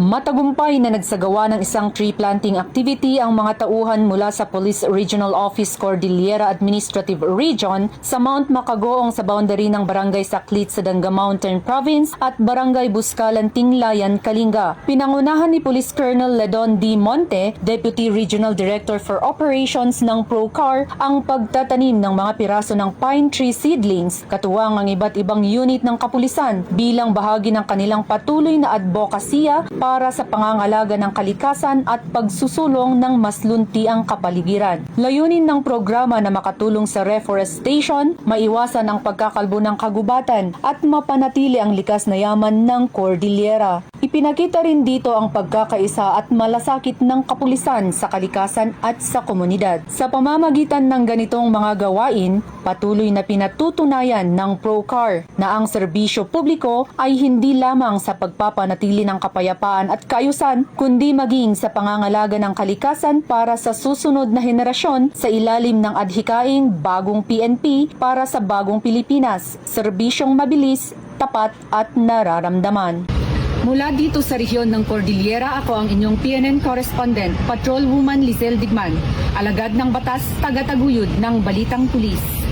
Matagumpay na nagsagawa ng isang tree planting activity ang mga tauhan mula sa Police Regional Office Cordillera Administrative Region sa Mount Macagoong sa boundary ng Barangay Saklit sa Danga Mountain Province at Barangay Buscalan, Tinglayan, Kalinga. Pinangunahan ni Police Colonel Ledon D. Monte, Deputy Regional Director for Operations ng ProCar, ang pagtatanim ng mga piraso ng pine tree seedlings, katuwang ang iba't ibang unit ng kapulisan bilang bahagi ng kanilang patuloy na advokasya para sa pangangalaga ng kalikasan at pagsusulong ng mas luntiang kapaligiran. Layunin ng programa na makatulong sa reforestation, maiwasan ang pagkakalbo ng kagubatan at mapanatili ang likas na yaman ng Cordillera. Ipinakita rin dito ang pagkakaisa at malasakit ng kapulisan sa kalikasan at sa komunidad. Sa pamamagitan ng ganitong mga gawain, patuloy na pinatutunayan ng ProCar na ang serbisyo publiko ay hindi lamang sa pagpapanatili ng kapayapaan at kaayusan, kundi maging sa pangangalaga ng kalikasan para sa susunod na henerasyon sa ilalim ng adhikaing Bagong PNP para sa Bagong Pilipinas, serbisyong mabilis, tapat at nararamdaman. Mula dito sa rehiyon ng Cordillera, ako ang inyong PNN correspondent, Patrolwoman Lizelle Digman, alagad ng batas, tagataguyod ng Balitang Pulis.